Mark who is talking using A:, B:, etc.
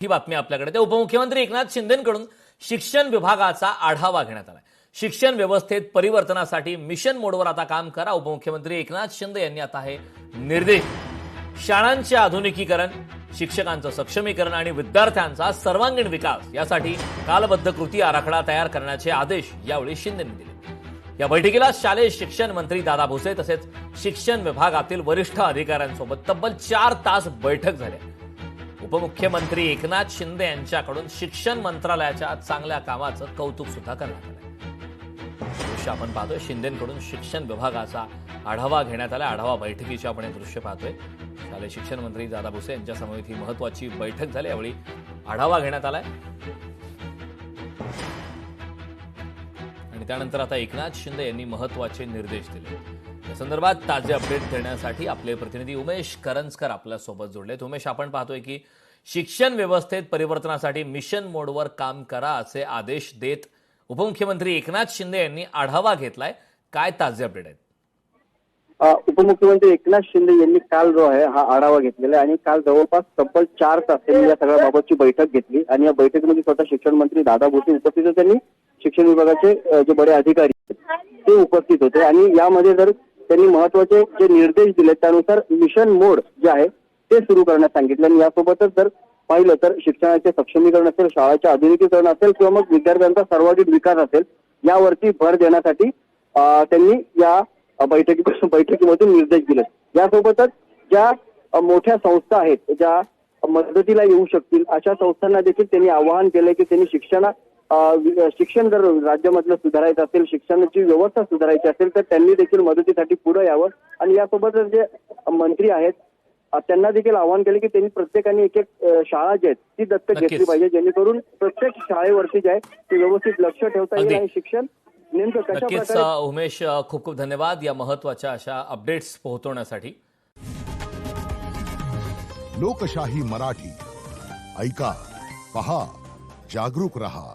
A: ही बातमी आपल्याकडे. उपमुख्यमंत्री एकनाथ शिंदेंकडून शिक्षण विभागाचा आढावा घेण्यात आला. शिक्षण व्यवस्थेत परिवर्तनासाठी मिशन मोडवर आता काम करा. उपमुख्यमंत्री एकनाथ शिंदे यांनी आता हे निर्देश. शाळांचे आधुनिकीकरण, शिक्षकांचं सक्षमीकरण आणि विद्यार्थ्यांचा सर्वांगीण विकास यासाठी कालबद्ध कृती आराखडा तयार करण्याचे आदेश यावेळी शिंदेंनी दिले. या बैठकीला शालेय शिक्षण मंत्री दादा भुसे तसेच शिक्षण विभागातील वरिष्ठ अधिकाऱ्यांसोबत तब्बल 4 तास बैठक झाली. उपमुख्यमंत्री एकनाथ शिंदे यांच्याकडून शिक्षण मंत्रालयाच्या चांगल्या कामाचं कौतुक सुद्धा करण्यात आलं. दृश्य आपण पाहतोय, शिंदेंकडून शिक्षण विभागाचा आढावा घेण्यात आला. आढावा बैठकीचे आपण हे दृश्य पाहतोय. शालेय शिक्षण मंत्री दादा भुसे यांच्या समवेत ही महत्वाची बैठक झाली. यावेळी आढावा घेण्यात आलाय आणि त्यानंतर आता एकनाथ शिंदे यांनी महत्वाचे निर्देश दिले. या संदर्भात ताजे अपडेट देण्यासाठी आपले प्रतिनिधी उमेश करंजकर आपल्यासोबत जोडलेत. उमेश, आपण पाहतोय की शिक्षण व्यवस्थेत परिवर्तनासाठी मिशन मोडवर काम करा असे आदेश देत उपमुख्यमंत्री एकनाथ शिंदे यांनी आढावा घेतलाय. काय ताजे अपडेट आहेत?
B: उपमुख्यमंत्री एकनाथ शिंदे यांनी काल जो आहे हा आढावा घेतलेला आहे आणि काल जवळपास तब्बल 4 तास त्यांनी या सगळ्याबाबतची बैठक घेतली आणि या बैठकीमध्ये स्वतः शिक्षण मंत्री दादा भुसे उपस्थित होते. त्यांनी शिक्षण विभागाचे जे बडे अधिकारी ते उपस्थित होते आणि यामध्ये जर त्यांनी महत्वाचे जे निर्देश दिले त्यानुसार मिशन मोड जे आहे ते सुरू करण्यास सांगितले. आणि यासोबतच जर पाहिलं तर शिक्षणाचे सक्षमीकरण असेल, शाळाचे आधुनिकीकरण असेल किंवा मग विद्यार्थ्यांचा सर्वांगीण विकास असेल यावरती भर देण्यासाठी त्यांनी या बैठकीमधून निर्देश दिले. यासोबतच ज्या मोठ्या संस्था आहेत ज्या मदतीला येऊ शकतील अशा संस्थांना देखील त्यांनी आवाहन केलंय की त्यांनी शिक्षण जर राज्यामधलं सुधारायचं असेल, शिक्षणाची व्यवस्था सुधारायची असेल तर त्यांनी देखील मदतीसाठी पुढे यावं. आणि यासोबतच जे मंत्री आहेत त्यांना देखील आवाहन केले की त्यांनी प्रत्येकाने एक शाळा जी आहेत ती दत्तक घेतली पाहिजे, जेणेकरून प्रत्येक शाळेवरती जे आहे ते व्यवस्थित लक्ष ठेवता येईल आणि शिक्षण नेमकं कशा प्रकारे.
A: उमेश, खूप खूप धन्यवाद या महत्वाच्या अशा अपडेट्स पोहोचवण्यासाठी.
C: लोकशाही मराठी ऐका, पहा, जागरूक रहा.